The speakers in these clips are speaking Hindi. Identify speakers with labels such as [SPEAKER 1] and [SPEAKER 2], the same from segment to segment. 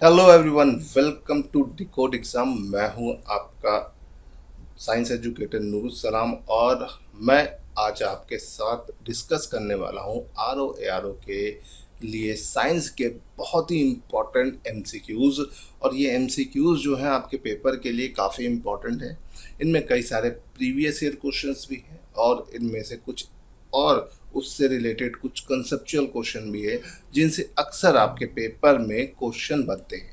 [SPEAKER 1] Hello everyone, welcome to decode exam. मैं हूं आपका साइंस एजुकेटर नूरुल सलाम और मैं आज आपके साथ डिस्कस करने वाला हूं R O A R O के लिए साइंस के बहुत ही इम्पोर्टेंट एमसीक्यूज़। और ये एमसीक्यूज़ जो हैं आपके पेपर के लिए काफ़ी इम्पोर्टेंट है। इनमें कई सारे प्रीवियस ईयर क्वेश्चंस भी हैं और इनमें से कुछ और उससे रिलेटेड कुछ कंसेप्चुअल क्वेश्चन भी है जिनसे अक्सर आपके पेपर में क्वेश्चन बनते हैं।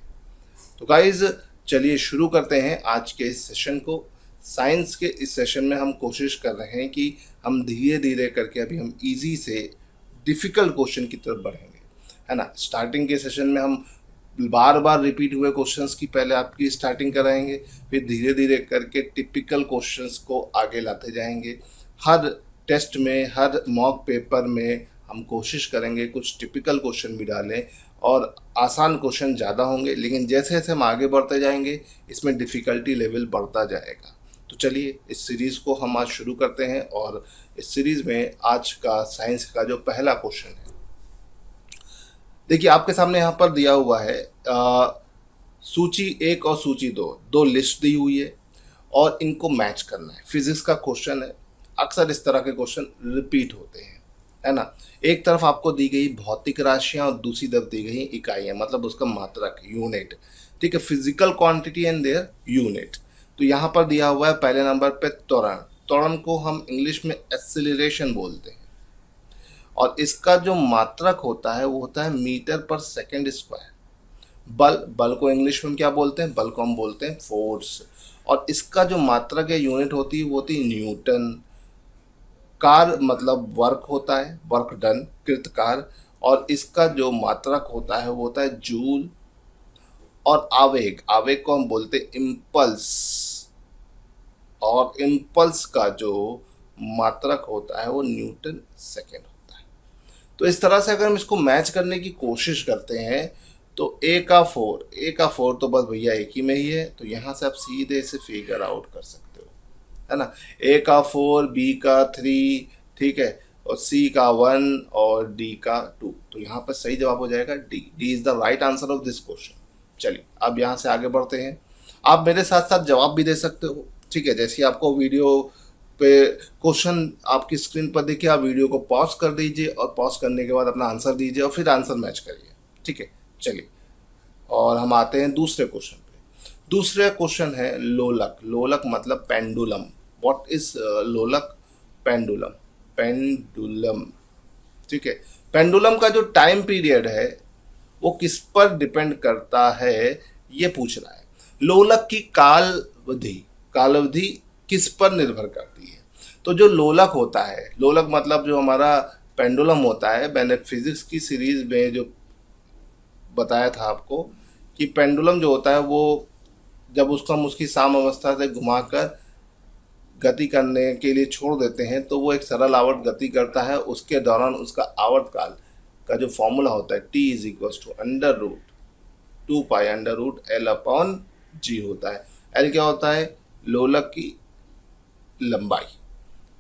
[SPEAKER 1] तो गाइज, चलिए शुरू करते हैं आज के इस सेशन को। साइंस के इस सेशन में हम कोशिश कर रहे हैं कि हम धीरे धीरे करके अभी हम इजी से डिफ़िकल्ट क्वेश्चन की तरफ बढ़ेंगे, है ना। स्टार्टिंग के सेशन में हम बार बार रिपीट हुए क्वेश्चंस की पहले आपकी स्टार्टिंग कराएंगे, फिर धीरे धीरे करके टिपिकल क्वेश्चंस को आगे लाते जाएंगे। हर टेस्ट में, हर मॉक पेपर में हम कोशिश करेंगे कुछ टिपिकल क्वेश्चन भी डालें और आसान क्वेश्चन ज़्यादा होंगे, लेकिन जैसे जैसे हम आगे बढ़ते जाएंगे इसमें डिफ़िकल्टी लेवल बढ़ता जाएगा। तो चलिए इस सीरीज़ को हम आज शुरू करते हैं और इस सीरीज़ में आज का साइंस का जो पहला क्वेश्चन है, देखिए आपके सामने यहाँ पर दिया हुआ है सूची 1 और सूची 2, दो लिस्ट दी हुई है और इनको मैच करना है। फिजिक्स का क्वेश्चन है, अक्सर इस तरह के क्वेश्चन रिपीट होते हैं, है ना। एक तरफ आपको दी गई भौतिक राशियां और दूसरी तरफ दी गई इकाइयां, मतलब उसका मात्रक, यूनिट। ठीक है, physical quantity and their unit. तो यहाँ पर दिया हुआ है पहले नंबर पे त्वरण। त्वरण को हम इंग्लिश में एक्सेलरेशन बोलते हैं और इसका जो मात्रक होता है वो होता है मीटर पर सेकेंड स्क्वायर। बल, बल को इंग्लिश में क्या बोलते हैं? बल को हम बोलते हैं फोर्स। और इसका जो मात्रक या यूनिट होती है वो होती है न्यूटन। कार मतलब वर्क होता है, वर्क डन, कृतकार। और इसका जो मात्रक होता है वो होता है जूल। और आवेग, आवेग को हम बोलते हैं इम्पल्स। और इम्पल्स का जो मात्रक होता है वो न्यूटन सेकेंड होता है। तो इस तरह से अगर हम इसको मैच करने की कोशिश करते हैं तो ए का फोर तो बस भैया एक ही में ही है, तो यहाँ से आप सीधे से फिगर आउट कर सकते हो, है ना। ए का 4, बी का 3, ठीक है, और सी का 1 और डी का 2। तो यहाँ पर सही जवाब हो जाएगा D. D is the right answer of this question. चलिए अब यहाँ से आगे बढ़ते हैं। आप मेरे साथ साथ जवाब भी दे सकते हो, ठीक है। जैसे आपको वीडियो पे क्वेश्चन आपकी स्क्रीन पर दिखे, आप वीडियो को पॉज कर दीजिए और पॉज करने के बाद अपना आंसर दीजिए और फिर आंसर मैच करिए, ठीक है। चलिए और हम आते हैं दूसरे क्वेश्चन पे। दूसरा क्वेश्चन है लोलक। लोलक मतलब पेंडुलम। व्हाट इज लोलक? पेंडुलम। पेंडुलम, ठीक है। पेंडुलम का जो टाइम पीरियड है वो किस पर डिपेंड करता है, ये पूछ रहा है। लोलक की कालावधि किस पर निर्भर करती है? तो जो लोलक होता है, लोलक मतलब जो हमारा पेंडुलम होता है, मैंने फिजिक्स की सीरीज में जो बताया था आपको कि पेंडुलम जो होता है वो जब उसको हम उसकी साम अवस्था से घुमाकर गति करने के लिए छोड़ देते हैं तो वो एक सरल आवर्त गति करता है। उसके दौरान उसका आवर्त काल का जो फॉर्मूला होता है T is equal to under root 2 pi under root L upon g होता है। एल क्या होता है? लोलक की लंबाई,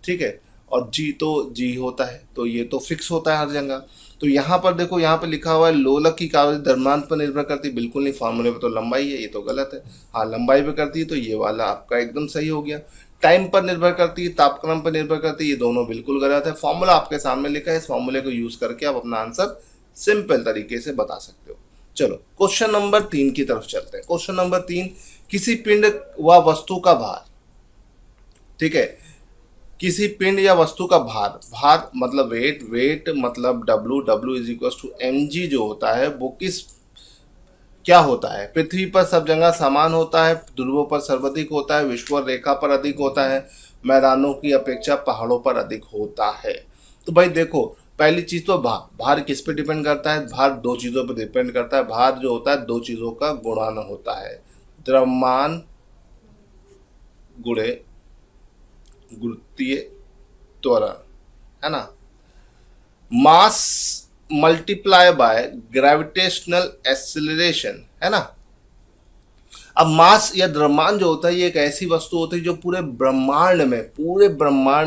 [SPEAKER 1] ठीक है। और जी तो जी होता है, तो ये तो फिक्स होता है हर जगह। तो यहाँ पर देखो, यहाँ पर लिखा हुआ है लोलक की कालावधि द्रव्यमान पर निर्भर करती है। बिल्कुल नहीं, फार्मूले पे तो लंबाई है, ये तो गलत है। हाँ, लंबाई पे करती है तो ये वाला आपका एकदम सही हो गया। टाइम पर निर्भर करती है, तापक्रम पर निर्भर करती है, ये दोनों बिल्कुल गलत है। फॉर्मूला आपके सामने लिखा है, इस फॉर्मूले को यूज करके आप अपना आंसर सिंपल तरीके से बता सकते हो। चलो क्वेश्चन नंबर 3 की तरफ चलते हैं। क्वेश्चन नंबर 3, किसी पिंड व वस्तु का भार, ठीक है, किसी पिंड या वस्तु का भार, भार मतलब वेट, वेट मतलब W, W is equal to m g जो होता है वो किस क्या होता है? पृथ्वी पर सब जगह समान होता है, ध्रुवों पर सर्वाधिक होता है, विषुवत रेखा पर अधिक होता है, मैदानों की अपेक्षा पहाड़ों पर अधिक होता है। तो भाई देखो, पहली चीज तो भार। भार किस पे डिपेंड करता है? भार दो चीजों पर डिपेंड करता है। भार जो होता है दो चीजों का गुणन होता है, द्रव्यमान गुणे गुरुत्वीय त्वरण, है ना। मास मल्टीप्लाई बाय ग्रेविटेशनल एक्सिलरेशन, है ना। अब मास या द्रव्यमान जो होता है ये एक ऐसी वस्तु होती है जो पूरे ब्रह्मांड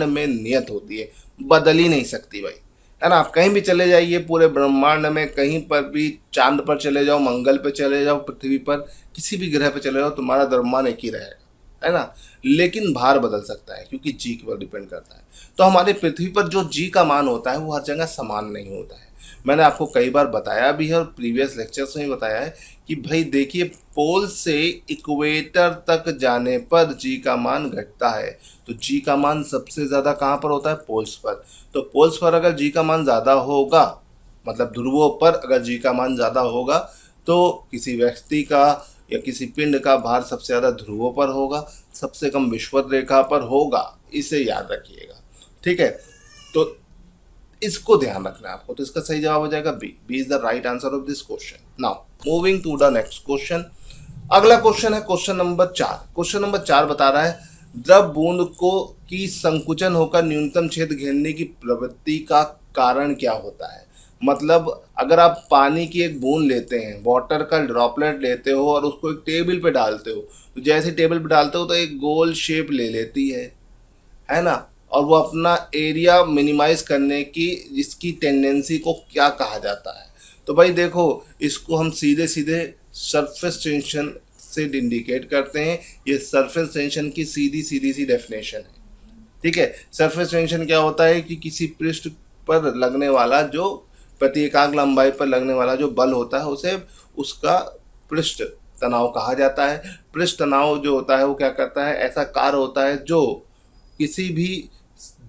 [SPEAKER 1] में नियत होती है, बदल ही नहीं सकती भाई। है ना। आप कहीं भी चले जाइए पूरे ब्रह्मांड में, कहीं पर भी, चांद पर चले जाओ, मंगल पे चले जाओ, पृथ्वी पर किसी भी ग्रह पे चले जाओ, तुम्हारा द्रव्यमान एक ही रहेगा, है ना। लेकिन भार बदल सकता है क्योंकि जी के ऊपर डिपेंड करता है। तो हमारे पृथ्वी पर जो जी का मान होता है वो हर जगह समान नहीं होता है। मैंने आपको कई बार बताया भी है और प्रीवियस लेक्चर्स में बताया है कि भाई देखिए, पोल से इक्वेटर तक जाने पर जी का मान घटता है। तो जी का मान सबसे ज़्यादा कहाँ पर होता है? पोल्स पर। तो पोल्स पर अगर जी का मान ज़्यादा होगा, मतलब ध्रुवों पर अगर जी का मान ज़्यादा होगा, तो किसी व्यक्ति का या किसी पिंड का भार सबसे ज़्यादा ध्रुवों पर होगा, सबसे कम विषुवत रेखा पर होगा। इसे याद रखिएगा, ठीक है। तो इसको ध्यान रखना है आपको। तो इसका सही जवाब हो जाएगा B. B is the right answer of this question. Now moving to the next question. अगला क्वेश्चन है क्वेश्चन नंबर 4। क्वेश्चन नंबर 4 बता रहा है द्रव बूंद को की संकुचन होकर न्यूनतम छेद घेरने की प्रवृत्ति का कारण क्या होता है। मतलब अगर आप पानी की एक बूंद लेते हैं, वाटर का ड्रॉपलेट लेते हो और उसको एक टेबल पे डालते हो, तो जैसे टेबल पे डालते हो तो एक गोल शेप ले लेती है ना। और वो अपना एरिया मिनिमाइज करने की इसकी टेंडेंसी को क्या कहा जाता है। तो भाई देखो, इसको हम सीधे सीधे सरफेस टेंशन से इंडिकेट करते हैं। ये सरफेस टेंशन की सीधी सीधी सी डेफिनेशन है, ठीक है। सरफेस टेंशन क्या होता है कि किसी पृष्ठ पर लगने वाला जो प्रति एकाग्र लंबाई पर लगने वाला जो बल होता है उसे उसका पृष्ठ तनाव कहा जाता है। पृष्ठ तनाव जो होता है वो क्या करता है, ऐसा कार्य होता है जो किसी भी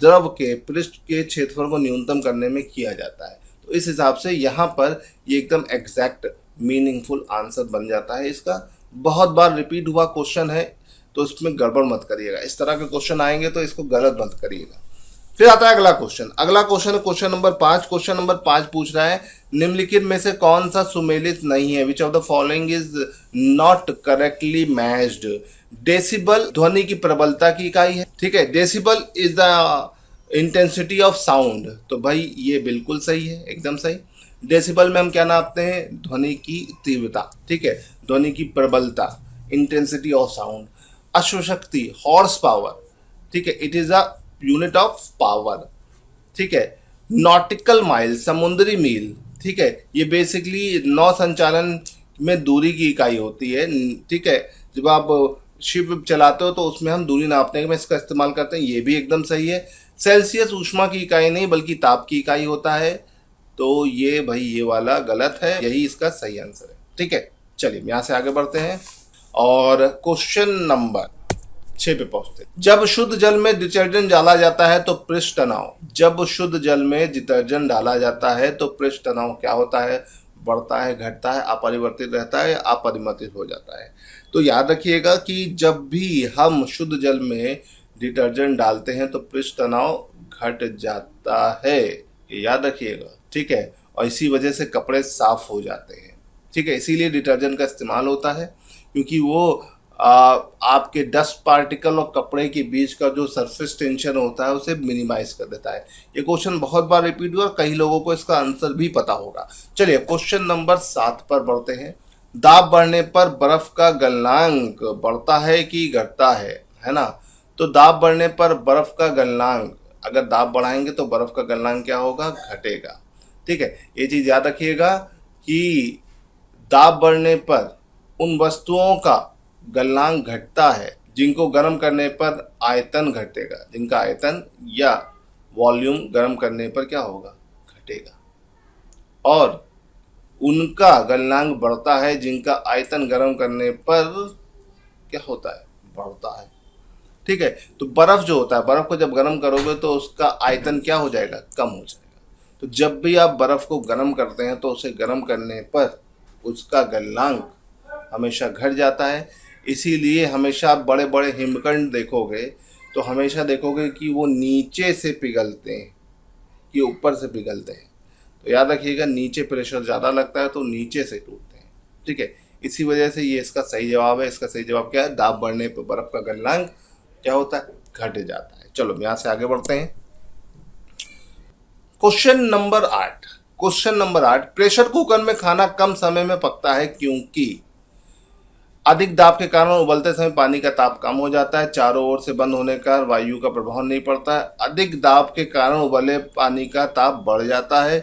[SPEAKER 1] द्रव के पृष्ठ के क्षेत्रफल को न्यूनतम करने में किया जाता है। तो इस हिसाब से यहाँ पर ये एकदम एग्जैक्ट मीनिंगफुल आंसर बन जाता है इसका। बहुत बार रिपीट हुआ क्वेश्चन है तो इसमें गड़बड़ मत करिएगा। इस तरह के क्वेश्चन आएंगे तो इसको गलत मत करिएगा। फिर आता है अगला क्वेश्चन। अगला क्वेश्चन है क्वेश्चन नंबर 5। क्वेश्चन नंबर 5 पूछ रहा है निम्नलिखित में से कौन सा सुमेलित नहीं है। Which of the following is not correctly matched. Decibel ध्वनि की प्रबलता की इकाई है, ठीक है। Decibel is the intensity of sound. तो भाई ये बिल्कुल सही है, एकदम सही। डेसिबल में हम क्या नापते हैं? ध्वनि की तीव्रता, ठीक है, ध्वनि की प्रबलता, इंटेंसिटी ऑफ साउंड। अश्वशक्ति, हॉर्स पावर, ठीक है, it is a unit of power, ठीक है। नॉटिकल माइल, समुद्री मील, ठीक है, ये बेसिकली नौ संचालन में दूरी की इकाई होती है, ठीक है। जब आप शिप चलाते हो तो उसमें हम दूरी नापने में इसका इस्तेमाल करते हैं, ये भी एकदम सही है। सेल्सियस ऊष्मा की इकाई नहीं बल्कि ताप की इकाई होता है। तो ये भाई ये वाला गलत है, यही इसका सही आंसर है, ठीक है। चलिए यहाँ से आगे बढ़ते हैं और क्वेश्चन नंबर 6 पे पहुंचते हैं। जब शुद्ध जल में डिटर्जेंट डाला जाता है तो पृष्ठ तनाव, जब शुद्ध जल में डिटर्जेंट डाला जाता है तो पृष्ठ तनाव क्या होता है? बढ़ता है, घटता है, अपरिवर्तित रहता है, अपरिवर्तित हो जाता है। तो याद रखिएगा कि जब भी हम शुद्ध जल में डिटर्जेंट डालते हैं तो पृष्ठ तनाव घट जाता है, ये याद रखिएगा, ठीक है। और इसी वजह से कपड़े साफ हो जाते हैं, ठीक है। इसीलिए डिटर्जेंट का इस्तेमाल होता है क्योंकि वो आपके डस्ट पार्टिकल और कपड़े के बीच का जो सरफेस टेंशन होता है उसे मिनिमाइज कर देता है। ये क्वेश्चन बहुत बार रिपीट हुआ और कई लोगों को इसका आंसर भी पता होगा। चलिए क्वेश्चन नंबर 7 पर बढ़ते हैं। दाब बढ़ने पर बर्फ का गलनांक बढ़ता है कि घटता है ना। तो दाब बढ़ने पर बर्फ का गलनांक, अगर दाब बढ़ाएंगे तो बर्फ का गलनांक क्या होगा? घटेगा, ठीक है। ये चीज़ याद रखिएगा कि दाब बढ़ने पर उन वस्तुओं का गलनांक घटता है जिनको गर्म करने पर आयतन घटेगा, जिनका आयतन या वॉल्यूम गर्म करने पर क्या होगा? घटेगा। और उनका गलनांक बढ़ता है जिनका आयतन गर्म करने पर क्या होता है? बढ़ता है, ठीक है। तो बर्फ जो होता है, बर्फ को जब गर्म करोगे तो उसका आयतन क्या हो जाएगा? कम हो जाएगा। तो जब भी आप बर्फ को गर्म करते हैं तो उसे गर्म करने पर उसका गलनांक हमेशा घट जाता है। इसीलिए हमेशा आप बड़े बड़े हिमखंड देखोगे तो हमेशा देखोगे कि वो नीचे से पिघलते हैं कि ऊपर से पिघलते हैं। तो याद रखिएगा, नीचे प्रेशर ज़्यादा लगता है तो नीचे से टूटते हैं, ठीक है। इसी वजह से ये इसका सही जवाब है। इसका सही जवाब क्या है? दाब बढ़ने पर बर्फ का गलनांक क्या होता है? घट जाता है। चलो यहाँ से आगे बढ़ते हैं। Question number 8। Question number 8, pressure cooker में खाना कम समय में पकता है क्योंकि अधिक दाब के कारण उबलते समय पानी का ताप कम हो जाता है, चारों ओर से बंद होने का वायु का प्रभाव नहीं पड़ता है। अधिक दाब के कारण उबले पानी का ताप बढ़ जाता है,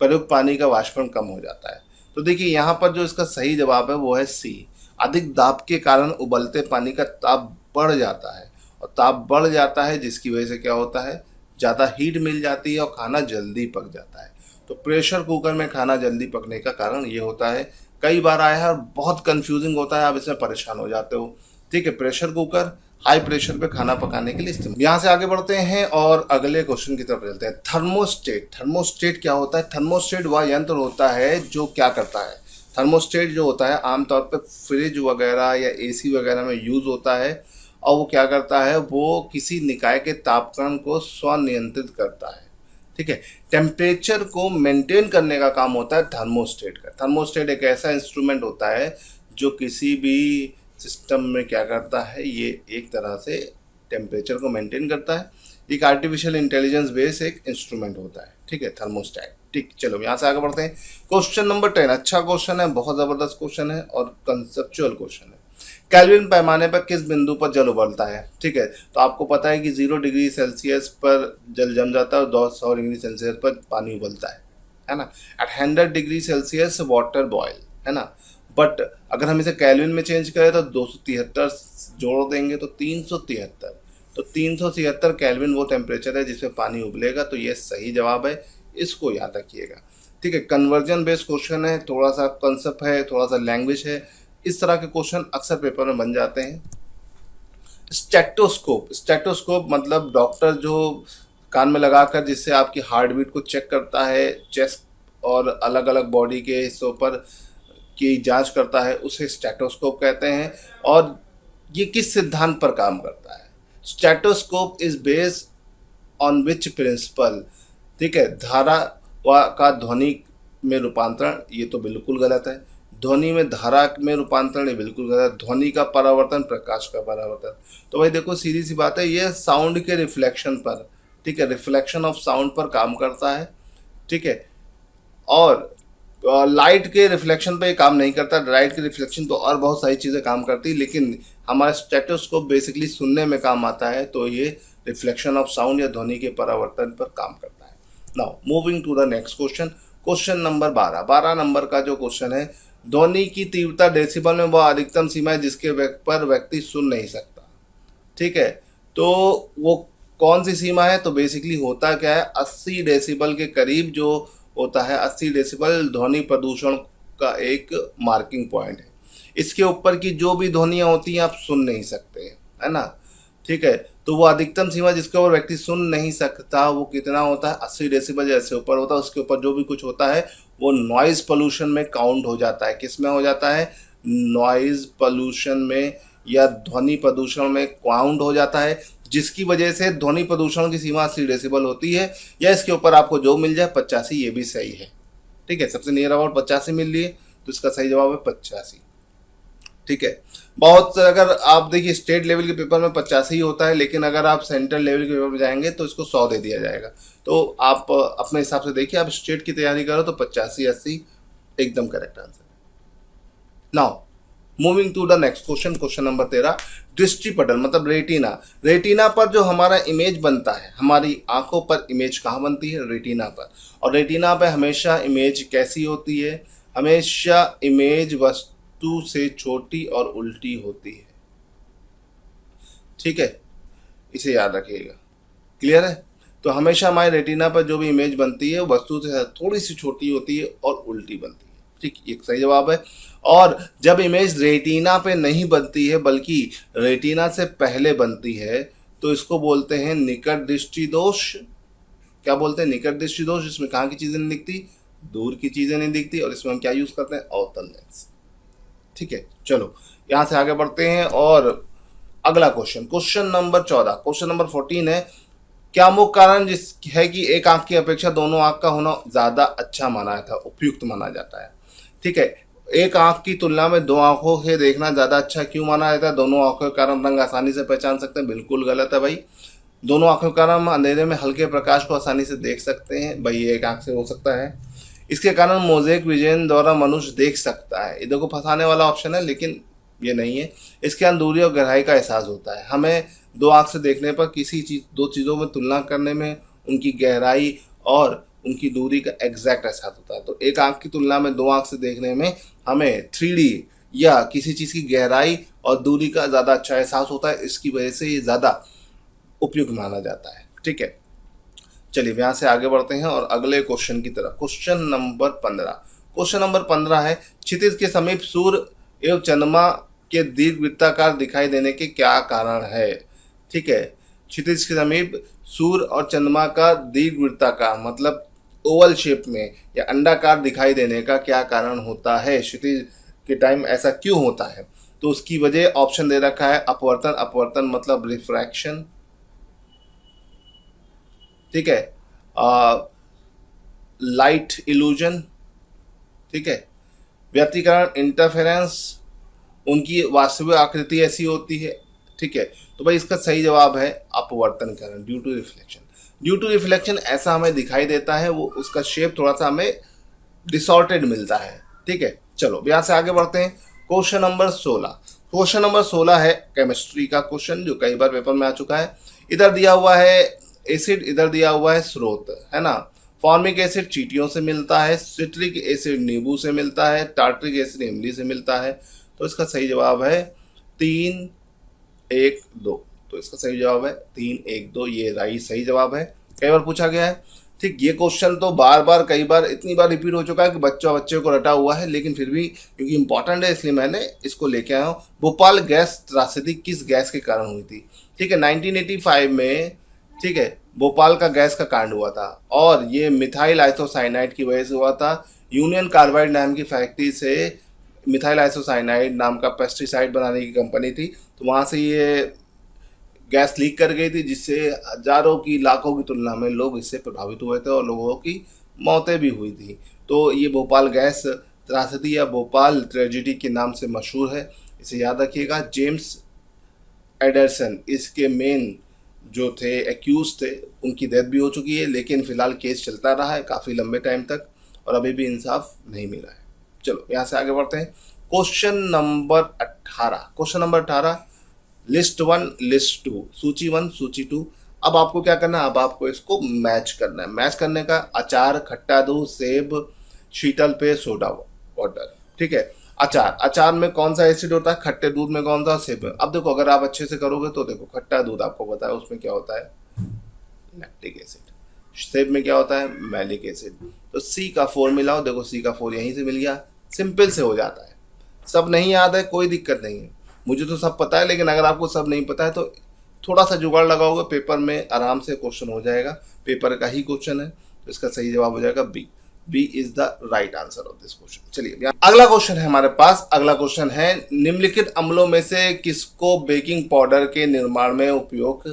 [SPEAKER 1] प्रयुक्त पानी का वाष्पन कम हो जाता है। तो देखिए यहाँ पर जो इसका सही जवाब है वो है सी। अधिक दाब के कारण उबलते पानी का ताप बढ़ जाता है, और ताप बढ़ जाता है जिसकी वजह से क्या होता है, ज़्यादा हीट मिल जाती है और खाना जल्दी पक जाता है। तो प्रेशर कुकर में खाना जल्दी पकने का कारण ये होता है। कई बार आया है और बहुत कंफ्यूजिंग होता है, आप इसमें परेशान हो जाते हो। ठीक है, प्रेशर कुकर हाई प्रेशर पे खाना पकाने के लिए इस्तेमाल। यहाँ से आगे बढ़ते हैं और अगले क्वेश्चन की तरफ चलते हैं। थर्मोस्टेट। थर्मोस्टेट क्या होता है? थर्मोस्टेट वह यंत्र होता है जो क्या करता है, थर्मोस्टेट जो होता है आमतौर पर फ्रिज वगैरह या एसी वगैरह में यूज़ होता है, और वो क्या करता है, वो किसी निकाय के तापमान को स्वनियंत्रित करता है। ठीक है, टेम्परेचर को मेंटेन करने का काम होता है थर्मोस्टेट का। थर्मोस्टेट एक ऐसा इंस्ट्रूमेंट होता है जो किसी भी सिस्टम में क्या करता है, ये एक तरह से टेम्परेचर को मेंटेन करता है। एक आर्टिफिशियल इंटेलिजेंस बेस एक इंस्ट्रूमेंट होता है। ठीक है, थर्मोस्टेट। ठीक, चलो यहाँ से आगे बढ़ते हैं। क्वेश्चन नंबर 10 अच्छा क्वेश्चन है, बहुत ज़बरदस्त क्वेश्चन है और कंसेप्चुअल क्वेश्चन है। केल्विन पैमाने पर किस बिंदु पर जल उबलता है? ठीक है, तो आपको पता है कि 0 डिग्री सेल्सियस पर जल जम जाता है और 100 डिग्री सेल्सियस पर पानी उबलता है ना। At 100 degree Celsius water boil, है ना। बट अगर हम इसे केल्विन में चेंज करें तो 273 जोड़ देंगे तो 373, तो 373 केल्विन वो टेम्परेचर है जिसमें पानी उबलेगा। तो ये सही जवाब है, इसको याद रखिएगा। ठीक है, कन्वर्जन बेस्ड क्वेश्चन है, थोड़ा सा कंसेप्ट है, थोड़ा सा लैंग्वेज है। इस तरह के क्वेश्चन अक्सर पेपर में बन जाते हैं। स्टेटोस्कोप। स्टेटोस्कोप मतलब डॉक्टर जो कान में लगाकर जिससे आपकी हार्ट बीट को चेक करता है, चेस्ट और अलग अलग बॉडी के हिस्सों पर की जांच करता है, उसे स्टेटोस्कोप कहते हैं। और ये किस सिद्धांत पर काम करता है? Stethoscope is based on which principle? ठीक है, धारा का ध्वनि में रूपांतरण, ये तो बिल्कुल गलत है। ध्वनि में धारा में रूपांतरण, ये बिल्कुल गलत। ध्वनि का परावर्तन, प्रकाश का परावर्तन। तो भाई देखो सीधी सी बात है, ये साउंड के रिफ्लेक्शन पर, ठीक है, रिफ्लेक्शन ऑफ साउंड पर काम करता है। ठीक है, और लाइट के रिफ्लेक्शन पे काम नहीं करता। लाइट के रिफ्लेक्शन तो और बहुत सारी चीज़ें काम करती है, लेकिन हमारा स्टेटोस्कोप बेसिकली सुनने में काम आता है, तो ये रिफ्लेक्शन ऑफ साउंड या ध्वनि के परावर्तन पर काम करता है। Now moving to the next question, question number 12 number का जो क्वेश्चन है, ध्वनि की तीव्रता डेसिबल में वह अधिकतम सीमा है जिसके पर व्यक्ति सुन नहीं सकता। ठीक है, तो वो कौन सी सीमा है? तो बेसिकली होता क्या है, 80 डेसिबल के करीब जो होता है, 80 डेसिबल ध्वनि प्रदूषण का एक मार्किंग पॉइंट है। इसके ऊपर की जो भी ध्वनियाँ होती हैं आप सुन नहीं सकते, है ना। ठीक है, तो वो अधिकतम सीमा जिसके ऊपर व्यक्ति सुन नहीं सकता वो कितना होता है? 80 डेसिबल जैसे ऊपर होता है, उसके ऊपर जो भी कुछ होता है वो नॉइज़ पोल्यूशन में काउंट हो जाता है। किस में हो जाता है? नॉइज़ पोल्यूशन में या ध्वनि प्रदूषण में काउंट हो जाता है, जिसकी वजह से ध्वनि प्रदूषण की सीमा 80 डेसिबल होती है, या इसके ऊपर आपको जो मिल जाए 85, ये भी सही है। ठीक है, सबसे नियर अबाउट 85 मिल लिए, तो इसका सही जवाब है 85। ठीक है, बहुत अगर आप देखिए स्टेट लेवल के पेपर में 85 ही होता है, लेकिन अगर आप सेंट्रल लेवल के पेपर में जाएंगे तो इसको 100 दे दिया जाएगा। तो आप अपने हिसाब से देखिए, आप स्टेट की तैयारी करो तो 85 80 एकदम correct answer. Now moving to the next question, question number 13, दृष्टि पटल मतलब रेटिना। रेटिना पर जो हमारा इमेज बनता है, हमारी आंखों पर इमेज कहाँ बनती है? रेटिना पर। और रेटिना पर हमेशा इमेज कैसी होती है? हमेशा इमेज वस्तु से छोटी और उल्टी होती है। ठीक है, इसे याद रखिएगा। क्लियर है? तो हमेशा हमारे रेटिना पर जो भी इमेज बनती है वस्तु से थोड़ी सी छोटी होती है और उल्टी बनती है। ठीक, एक सही जवाब है। और जब इमेज रेटिना पे नहीं बनती है बल्कि रेटिना से पहले बनती है तो इसको बोलते हैं निकट दृष्टि दोष। क्या बोलते हैं? निकट दृष्टि दोष। इसमें कहाँ की चीज़ें नहीं दिखती? दूर की चीज़ें नहीं दिखती। और इसमें हम क्या यूज़ करते हैं? अवतल लेंस। ठीक है, चलो यहाँ से आगे बढ़ते हैं और अगला question, question number 14, question number 14 है, क्या मुख्य कारण जिस है कि एक आंख की अपेक्षा दोनों आंख का होना ज़्यादा अच्छा माना था, उपयुक्त माना जाता है? ठीक है, एक आंख की तुलना में दो आंखों से देखना ज़्यादा अच्छा क्यों माना जाता है? दोनों आंखों के कारण रंग आसानी से पहचान सकते हैं। बिल्कुल गलत है भाई। दोनों आंखों के कारण हम अंधेरे में हल्के प्रकाश को आसानी से देख सकते हैं। भाई ये एक आंख से हो सकता है। इसके कारण मोज़ेक विजन द्वारा मनुष्य देख सकता है। ये देखो फंसाने वाला ऑप्शन है, लेकिन ये नहीं है। इसके अंदर दूरी और गहराई का एहसास होता है। हमें दो आंख से देखने पर दो चीज़ों में तुलना करने में उनकी गहराई और उनकी दूरी का एग्जैक्ट एहसास होता है। तो एक आंख की तुलना में दो आंख से देखने में हमें 3D या किसी चीज़ की गहराई और दूरी का ज़्यादा अच्छा एहसास होता है। इसकी वजह से ये ज़्यादा उपयुक्त माना जाता है। ठीक है, चलिए यहाँ से आगे बढ़ते हैं और अगले क्वेश्चन की तरफ। क्वेश्चन नंबर 15 है, क्षितिज के समीप सूर्य एवं चंद्रमा के दीर्घवृत्ताकार दिखाई देने के क्या कारण है। ठीक है, क्षितिज के समीप सूर्य और चंद्रमा का दीर्घवृत्ताकार मतलब ओवल शेप में या अंडाकार दिखाई देने का क्या कारण होता है। क्षितिज के टाइम ऐसा क्यों होता है? तो उसकी वजह ऑप्शन दे रखा है अपवर्तन। अपवर्तन मतलब रिफ्रैक्शन। ठीक है, लाइट इल्यूजन। ठीक है, व्यतिकरण इंटरफेरेंस, उनकी वास्तविक आकृति ऐसी होती है। ठीक है, तो भाई इसका सही जवाब है अपवर्तन कारण, due to reflection. Due to reflection ऐसा हमें दिखाई देता है, वो उसका शेप थोड़ा सा हमें डिसऑर्टेड मिलता है। ठीक है, चलो यहाँ से आगे बढ़ते हैं। क्वेश्चन नंबर 16 है केमिस्ट्री का क्वेश्चन, जो कई बार पेपर में आ चुका है। इधर दिया हुआ है एसिड, इधर दिया हुआ है स्रोत, है ना। फॉर्मिक एसिड चींटियों से मिलता है, सिट्रिक एसिड नींबू से मिलता है, टार्ट्रिक एसिड इमली से मिलता है। तो इसका सही जवाब है 3, 1, 2। तो इसका सही जवाब है 3, 1, 2। ये सही जवाब है, कई बार पूछा गया है। ठीक, ये क्वेश्चन तो कई बार इतनी बार रिपीट हो चुका है कि बच्चे को रटा हुआ है, लेकिन फिर भी क्योंकि इंपॉर्टेंट है इसलिए मैंने इसको लेके आया हूँ। भोपाल गैस त्रासदी किस गैस के कारण हुई थी? ठीक है, 1985 में, ठीक है, भोपाल का गैस का कांड हुआ था और ये मिथाइल आइसोसाइनाइड की वजह से हुआ था। यूनियन कार्बाइड नाम की फैक्ट्री से मिथाइल आइसोसाइनाइड नाम का पेस्टिसाइड बनाने की कंपनी थी, तो वहाँ से ये गैस लीक कर गई थी, जिससे हजारों की लाखों की तुलना में लोग इससे प्रभावित हुए थे और लोगों की मौतें भी हुई थी। तो ये भोपाल गैस त्रासदी या भोपाल ट्रेजिडी के नाम से मशहूर है, इसे याद रखिएगा। जेम्स एडरसन इसके मेन जो थे एक्यूज थे, उनकी डेथ भी हो चुकी है, लेकिन फिलहाल केस चलता रहा है काफ़ी लंबे टाइम तक और अभी भी इंसाफ नहीं मिला है। चलो यहाँ से आगे बढ़ते हैं। क्वेश्चन नंबर 18 लिस्ट 1 लिस्ट 2, सूची 1 सूची 2। अब आपको क्या करना है? अब आपको इसको मैच करना है। मैच करने का अचार, खट्टा दूध, सेब, शीतल पेय, सोडा वाटर। ठीक है, अचार में कौन सा एसिड होता है, खट्टे दूध में कौन सा, सेब में। अब देखो, अगर आप अच्छे से करोगे तो देखो, खट्टा दूध आपको पता है उसमें क्या होता है, लैक्टिक एसिड। सेब में क्या होता है, मैलिक एसिड। तो सी का 4 मिलाओ, देखो सी का 4 यहीं से मिल गया। सिंपल से हो जाता है। सब नहीं याद है कोई दिक्कत नहीं है, मुझे तो सब पता है, लेकिन अगर आपको सब नहीं पता है तो थोड़ा सा जुगाड़ लगाओगे, पेपर में आराम से क्वेश्चन हो जाएगा। पेपर का ही क्वेश्चन है, तो इसका सही जवाब हो जाएगा B is the right answer of this question. चलिए अगला क्वेश्चन है हमारे पास। अगला क्वेश्चन है, निम्नलिखित अम्लों में से किसको बेकिंग पाउडर के निर्माण में उपयोग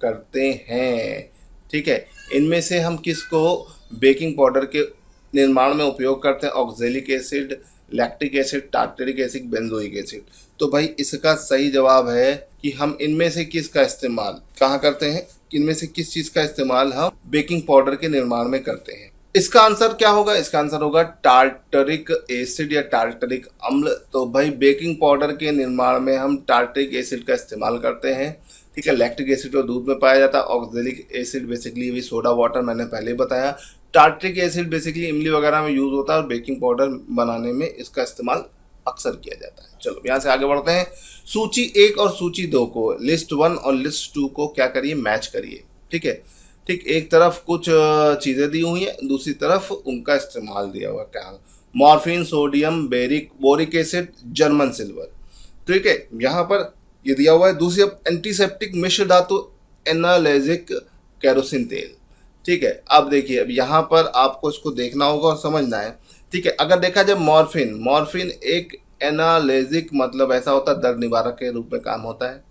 [SPEAKER 1] करते हैं? ठीक है, इनमें से हम किसको बेकिंग पाउडर के निर्माण में उपयोग करते हैं? Oxalic acid, lactic acid, tartaric acid, benzoic acid. तो भाई इसका सही जवाब है कि हम इनमें से किसका इस्तेमाल कहाँ करते हैं, इनमें से किस चीज़ का इस्तेमाल हम बेकिंग पाउडर के निर्माण में करते हैं। इसका आंसर क्या होगा? इसका आंसर होगा टार्टरिक एसिड या टार्टरिक अम्ल। तो भाई बेकिंग पाउडर के निर्माण में हम टार्टरिक एसिड का इस्तेमाल करते हैं। ठीक है, लैक्टिक एसिड तो दूध में पाया जाता है, ऑक्जेलिक एसिड बेसिकली भी सोडा वाटर मैंने पहले बताया, टार्टरिक एसिड बेसिकली इमली वगैरह में यूज होता है और बेकिंग पाउडर बनाने में इसका इस्तेमाल अक्सर किया जाता है। चलो यहाँ से आगे बढ़ते हैं। सूची 1 और सूची 2 को, लिस्ट 1 और लिस्ट 2 को क्या करिए, मैच करिए। ठीक है, ठीक, एक तरफ कुछ चीज़ें दी हुई हैं, दूसरी तरफ उनका इस्तेमाल दिया हुआ क्या, morphine, sodium, boric acid, German silver. ठीक है, यहाँ पर ये दिया हुआ है। दूसरी एंटीसेप्टिक मिश्र धातु, एनालेजिक, केरोसिन तेल। ठीक है, अब देखिए, अब यहाँ पर आपको इसको देखना होगा और समझना है। ठीक है, अगर देखा जाए मॉर्फिन एक एनालेजिक मतलब ऐसा होता है दर्द निवारक के रूप में काम होता है।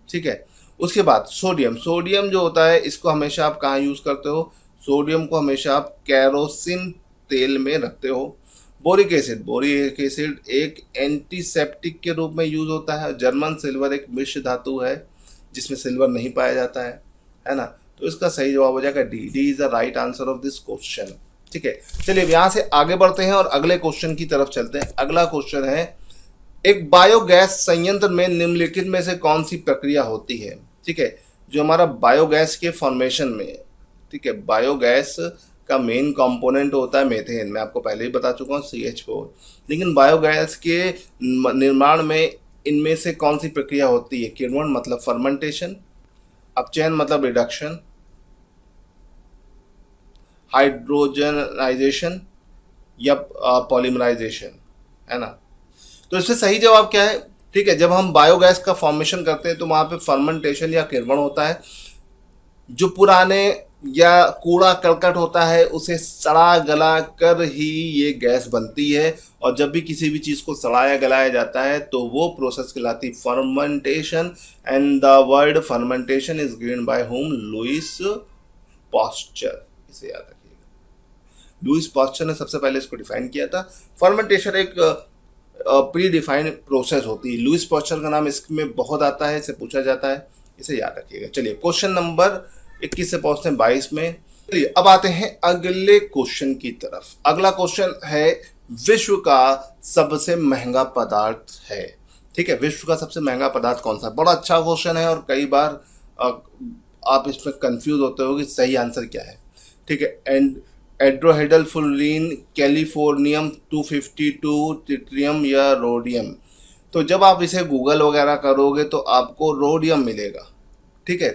[SPEAKER 1] ठीक है, उसके बाद सोडियम जो होता है, इसको हमेशा आप कहाँ यूज़ करते हो? सोडियम को हमेशा आप केरोसिन तेल में रखते हो। बोरिक एसिड एक एंटीसेप्टिक के रूप में यूज होता है। जर्मन सिल्वर एक मिश्र धातु है जिसमें सिल्वर नहीं पाया जाता है ना। तो इसका सही जवाब हो जाएगा D is the right answer of this question. ठीक है, चलिए यहाँ से आगे बढ़ते हैं और अगले क्वेश्चन की तरफ चलते हैं। अगला क्वेश्चन है एक बायोगैस संयंत्र में निम्नलिखित में से कौन सी प्रक्रिया होती है? ठीक है, जो हमारा बायोगैस के फॉर्मेशन में, ठीक है, बायोगैस का मेन कंपोनेंट होता है मीथेन, मैं आपको पहले ही बता चुका हूँ CH4। लेकिन बायोगैस के निर्माण में इनमें से कौन सी प्रक्रिया होती है? किण्वन मतलब फर्मेंटेशन, अपचयन मतलब रिडक्शन, हाइड्रोजनाइजेशन या पॉलीमराइजेशन, है ना। तो इससे सही जवाब क्या है? ठीक है, जब हम बायोगैस का फॉर्मेशन करते हैं तो वहां पे फर्मेंटेशन या किण्वन होता है। जो पुराने या कूड़ा करकट होता है उसे सड़ा गला कर ही ये गैस बनती है, और जब भी किसी भी चीज़ को सड़ाया गलाया जाता है तो वो प्रोसेस कहलाती fermentation. And the word fermentation is given by होम? Louis Pasteur. इसे याद रखिएगा, लुइस पास्चर ने सबसे पहले इसको डिफाइन किया था। फर्मेंटेशन एक प्री डिफाइंड प्रोसेस होती है। लुइस पास्चर का नाम इसमें बहुत आता है, इसे पूछा जाता है, इसे याद रखिएगा। चलिए क्वेश्चन नंबर 21 से पहुंचते हैं 22 में। चलिए अब आते हैं अगले क्वेश्चन की तरफ। अगला क्वेश्चन है विश्व का सबसे महंगा पदार्थ है। ठीक है, विश्व का सबसे महंगा पदार्थ कौन सा? बड़ा अच्छा क्वेश्चन है और कई बार आप इसमें कंफ्यूज होते हो कि सही आंसर क्या है। ठीक है, एंड एड्रोहेडल फुलरीन, कैलिफोर्नियम 252, ट्रिटियम या रोडियम। तो जब आप इसे गूगल वगैरह करोगे तो आपको रोडियम मिलेगा। ठीक है,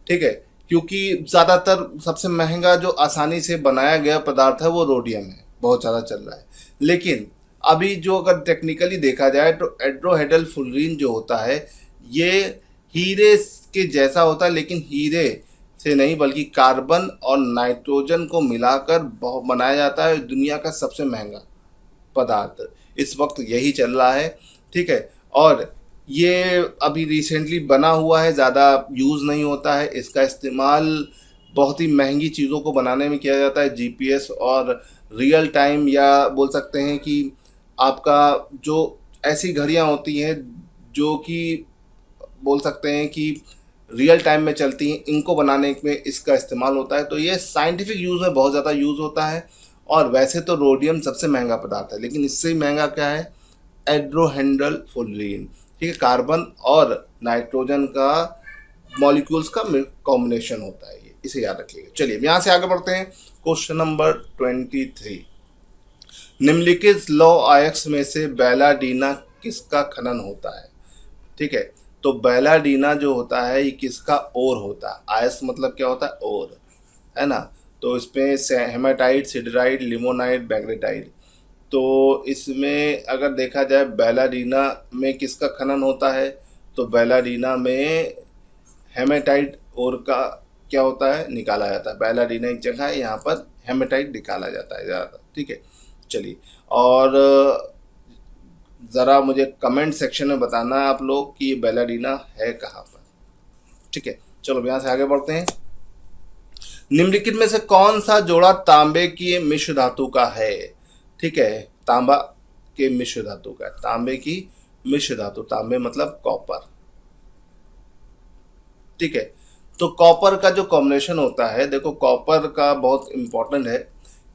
[SPEAKER 1] ठीक है, क्योंकि ज़्यादातर सबसे महंगा जो आसानी से बनाया गया पदार्थ है वो रोडियम है, बहुत ज़्यादा चल रहा है। लेकिन अभी जो अगर टेक्निकली देखा जाए तो एड्रोहेडल फुलरीन जो होता है ये हीरे के जैसा होता है, लेकिन हीरे से नहीं बल्कि कार्बन और नाइट्रोजन को मिलाकर बनाया जाता है। दुनिया का सबसे महंगा पदार्थ इस वक्त यही चल रहा है। ठीक है, और ये अभी रिसेंटली बना हुआ है, ज़्यादा यूज़ नहीं होता है। इसका इस्तेमाल बहुत ही महंगी चीज़ों को बनाने में किया जाता है, GPS और रियल टाइम, या बोल सकते हैं कि आपका जो ऐसी घड़ियाँ होती हैं जो कि बोल सकते हैं कि रियल टाइम में चलती हैं, इनको बनाने में इसका इस्तेमाल होता है। तो ये साइंटिफिक यूज़ में बहुत ज़्यादा यूज़ होता है। और वैसे तो रोडियम सबसे महंगा पदार्थ है, लेकिन इससे महंगा क्या है? एड्रोहेडल फुलरीन। ठीक है, कार्बन और नाइट्रोजन का मॉलिक्यूल्स का कॉम्बिनेशन होता है ये, इसे याद रखिएगा। चलिए यहाँ से आगे बढ़ते हैं। क्वेश्चन नंबर 23, निम्नलिखित लौ आयस्क में से बेलाडीना किसका खनन होता है? ठीक है, तो बेलाडीना जो होता है ये किसका ओर होता है? आयस्क मतलब क्या होता है? ओर, है ना। तो इसमें हेमाटाइट, सिडराइट, लिमोनाइट, मैग्नेटाइट। तो इसमें अगर देखा जाए बेलाडीना में किसका खनन होता है, तो बेलाडीना में हेमेटाइट ओर का क्या होता है? निकाला जाता है। बेलाडीना एक जगह है, यहाँ पर हेमेटाइट निकाला जाता है ज़्यादा। ठीक है, चलिए, और ज़रा मुझे कमेंट सेक्शन में बताना है आप लोग कि ये बेलाडीना है कहाँ पर। ठीक है, चलो यहाँ से आगे बढ़ते हैं। निम्नलिखित में से कौन सा जोड़ा तांबे की मिश्र धातु का है? ठीक है, तांबा के मिश्र धातु का है, तांबे की मिश्र धातु, तांबे मतलब कॉपर। ठीक है, तो कॉपर का जो कॉम्बिनेशन होता है, देखो कॉपर का बहुत इंपॉर्टेंट है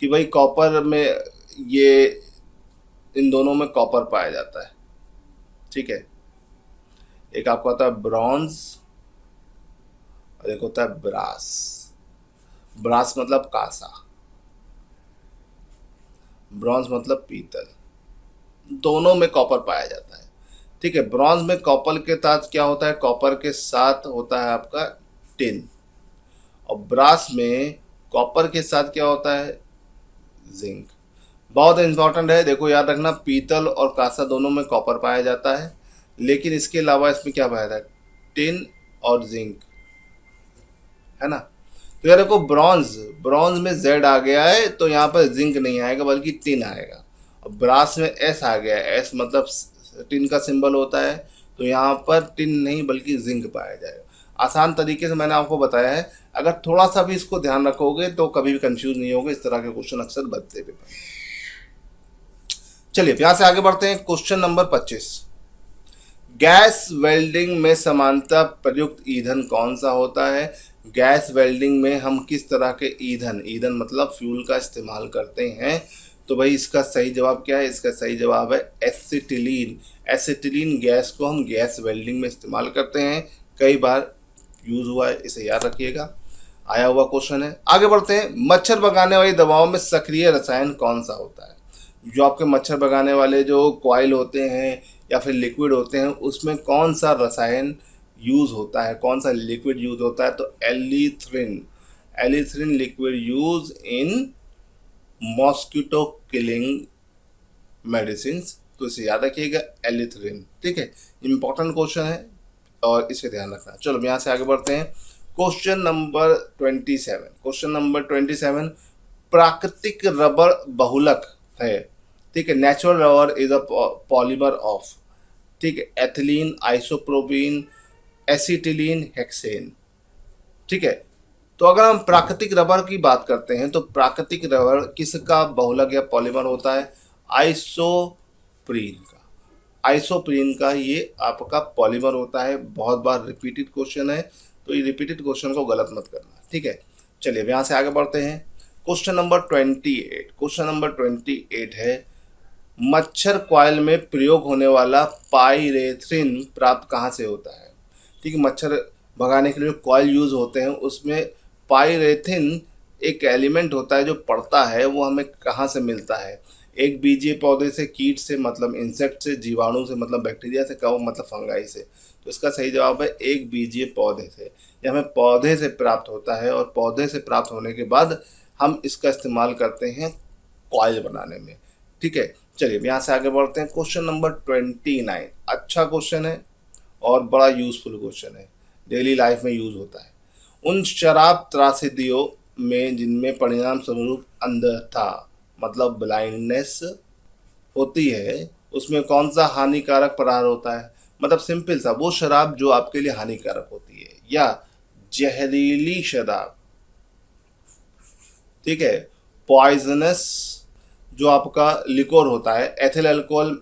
[SPEAKER 1] कि भाई कॉपर में ये इन दोनों में कॉपर पाया जाता है। ठीक है, एक आपका होता है ब्रॉन्ज और एक होता है ब्रास। ब्रास मतलब कांसा, ब्रॉन्ज मतलब पीतल, दोनों में कॉपर पाया जाता है। ठीक है, ब्रॉन्ज में कॉपर के साथ क्या होता है? कॉपर के साथ होता है आपका टिन, और ब्रास में कॉपर के साथ क्या होता है? जिंक। बहुत इंपॉर्टेंट है, देखो याद रखना, पीतल और कांसा दोनों में कॉपर पाया जाता है, लेकिन इसके अलावा इसमें क्या पाया जाता है? टिन और जिंक, है ना। तो यार देखो ब्रॉन्ज, ब्रॉन्ज में Z आ गया है तो यहाँ पर जिंक नहीं आएगा बल्कि टिन आएगा। और ब्रास में S आ गया है, S मतलब टिन का सिंबल होता है, तो यहाँ पर टिन नहीं बल्कि जिंक पाया जाएगा। आसान तरीके से मैंने आपको बताया है, अगर थोड़ा सा भी इसको ध्यान रखोगे तो कभी भी कंफ्यूज नहीं होगे। इस तरह के क्वेश्चन अक्सर बनते भी। चलिए यहाँ से आगे बढ़ते हैं। क्वेश्चन नंबर 25, गैस वेल्डिंग में समानता प्रयुक्त ईंधन कौन सा होता है? गैस वेल्डिंग में हम किस तरह के ईंधन, ईंधन मतलब फ्यूल का इस्तेमाल करते हैं? तो भाई इसका सही जवाब क्या है? इसका सही जवाब है एसिटिलीन। एसिटिलीन गैस को हम गैस वेल्डिंग में इस्तेमाल करते हैं, कई बार यूज हुआ है, इसे याद रखिएगा। आया हुआ क्वेश्चन है। आगे बढ़ते हैं। मच्छर भगाने वाली दवाओं में सक्रिय रसायन कौन सा होता है? जो आपके मच्छर भगाने वाले जो कॉइल होते हैं या फिर लिक्विड होते हैं, उसमें कौन सा रसायन यूज होता है, कौन सा लिक्विड यूज होता है? तो allethrin. Allethrin liquid use in mosquito killing medicine. तो इसे याद रखिएगा, एलिथ्रिन। ठीक है, इंपॉर्टेंट क्वेश्चन है और इसे ध्यान रखना। चलो यहाँ से आगे बढ़ते हैं। Question number 27। क्वेश्चन नंबर 27, प्राकृतिक रबर बहुलक है। ठीक है, natural rubber is a polymer of, ठीक है, एथिलीन, आइसोप्रोपीन, एसिटिलीन, हेक्सेन। ठीक है, तो अगर हम प्राकृतिक रबर की बात करते हैं तो प्राकृतिक रबर किसका बहुलक या पॉलीमर होता है? आइसोप्रीन का। आइसोप्रीन का ये आपका पॉलीमर होता है। बहुत बार रिपीटेड क्वेश्चन है, तो ये रिपीटेड क्वेश्चन को गलत मत करना। ठीक है, चलिए यहाँ से आगे बढ़ते हैं। Question number 28। क्वेश्चन नंबर 28 है, मच्छर कॉइल में प्रयोग होने वाला पाइरेथ्रिन प्राप्त कहाँ से होता है? ठीक है, मच्छर भगाने के लिए जो कॉइल यूज होते हैं उसमें पाइरेथिन एक एलिमेंट होता है जो पड़ता है, वो हमें कहाँ से मिलता है? एक बीजीय पौधे से, कीट से मतलब इंसेक्ट से, जीवाणु से मतलब बैक्टीरिया से, कहो मतलब फंगाई से। तो इसका सही जवाब है एक बीजीय पौधे से। ये हमें पौधे से प्राप्त होता है और पौधे से प्राप्त होने के बाद हम इसका इस्तेमाल करते हैं कॉइल बनाने में। ठीक है, चलिए यहाँ से आगे बढ़ते हैं। Question number 29। अच्छा क्वेश्चन है और बड़ा यूजफुल क्वेश्चन है, डेली लाइफ में यूज होता है। उन शराब त्रासदियों में जिनमें परिणाम स्वरूप अंधता मतलब ब्लाइंडनेस होती है, उसमें कौन सा हानिकारक पदार्थ होता है? मतलब सिंपल सा, वो शराब जो आपके लिए हानिकारक होती है या जहरीली शराब। ठीक है, पॉइजनस जो आपका लिकोर होता है, ethyl alcohol,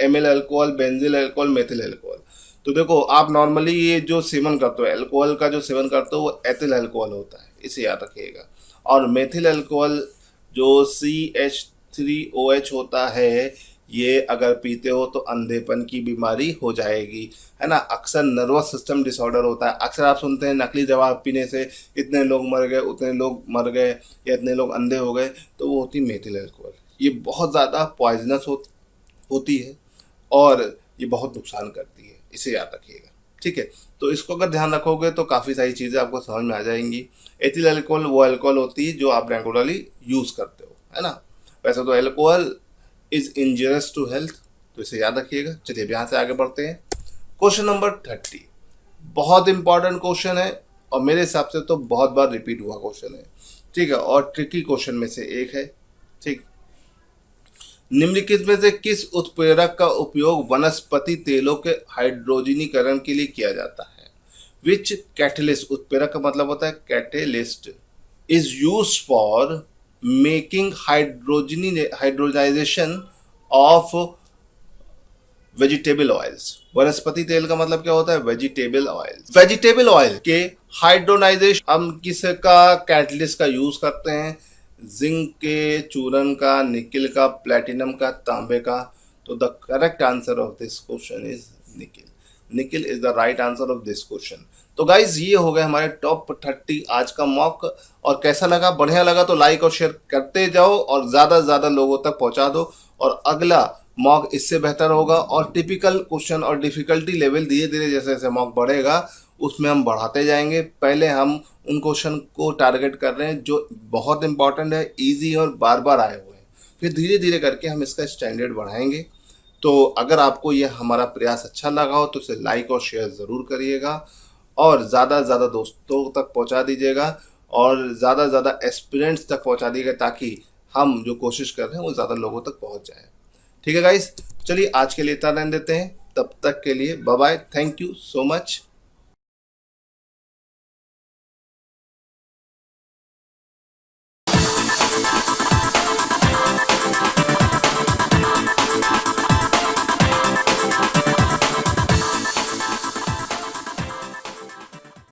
[SPEAKER 1] amyl alcohol, benzyl alcohol, methyl alcohol. तो देखो, आप नॉर्मली ये जो सेवन करते हो, अल्कोहल का जो सेवन करते हो वो एथिल अल्कोहल होता है, इसे याद रखिएगा। और मेथिल अल्कोहल जो CH3OH होता है, ये अगर पीते हो तो अंधेपन की बीमारी हो जाएगी, है ना। अक्सर नर्वस सिस्टम डिसऑर्डर होता है। अक्सर आप सुनते हैं नकली दवा पीने से इतने लोग मर गए, उतने लोग मर गए या इतने लोग अंधे हो गए, तो वो होती मेथिल अल्कोहल। ये बहुत ज़्यादा पॉइजनस होती है और ये बहुत नुकसान करती है, इसे याद रखिएगा। ठीक है, तो इसको अगर ध्यान रखोगे तो काफ़ी सारी चीज़ें आपको समझ में आ जाएंगी। एथिल अल्कोहल वो अल्कोहल होती है जो आप रेगुलरली यूज़ करते हो, है ना। वैसे तो alcohol is injurious to health, तो इसे याद रखिएगा। चलिए यहाँ से आगे बढ़ते हैं। क्वेश्चन नंबर 30 बहुत इंपॉर्टेंट क्वेश्चन है और मेरे हिसाब से तो बहुत बार रिपीट हुआ क्वेश्चन है। ठीक है, और ट्रिकी क्वेश्चन में से एक है। ठीक, निम्नलिखित में से किस उत्प्रेरक का उपयोग वनस्पति तेलों के हाइड्रोजनीकरण के लिए किया जाता है? विच कैटलिस्ट, उत्प्रेरक का मतलब होता है catalyst, is use for making hydrogenation of vegetable oils. वनस्पति तेल का मतलब क्या होता है? Vegetable oil. वेजिटेबल ऑयल के हाइड्रोनाइजेशन हम किसका कैटलिस्ट का यूज करते हैं? जिंक के, चूरन का, निकिल का, प्लेटिनम का, तांबे का। तो the correct answer of this question is nickel. Nickel is the right answer of this question. तो गाइज ये हो गए हमारे टॉप 30 आज का मॉक। और कैसा लगा? बढ़िया लगा तो लाइक और शेयर करते जाओ और ज़्यादा से ज़्यादा लोगों तक पहुंचा दो। और अगला मॉक इससे बेहतर होगा और टिपिकल क्वेश्चन और डिफिकल्टी लेवल धीरे धीरे जैसे जैसे मॉक बढ़ेगा उसमें हम बढ़ाते जाएंगे। पहले हम उन क्वेश्चन को टारगेट कर रहे हैं जो बहुत इंपॉर्टेंट है, इजी और बार बार आए हुए हैं, फिर धीरे धीरे करके हम इसका स्टैंडर्ड बढ़ाएंगे। तो अगर आपको यह हमारा प्रयास अच्छा लगा हो तो इसे लाइक और शेयर ज़रूर करिएगा और ज़्यादा से ज़्यादा दोस्तों तक पहुंचा दीजिएगा और ज़्यादा से ज़्यादा एस्पिरेंट्स तक पहुंचा दीजिएगा ताकि हम जो कोशिश कर रहे हैं वो ज़्यादा लोगों तक पहुंच जाए। ठीक है गाइस, चलिए आज के लिए इतना रहने देते हैं। तब तक के लिए bye bye, thank you so much.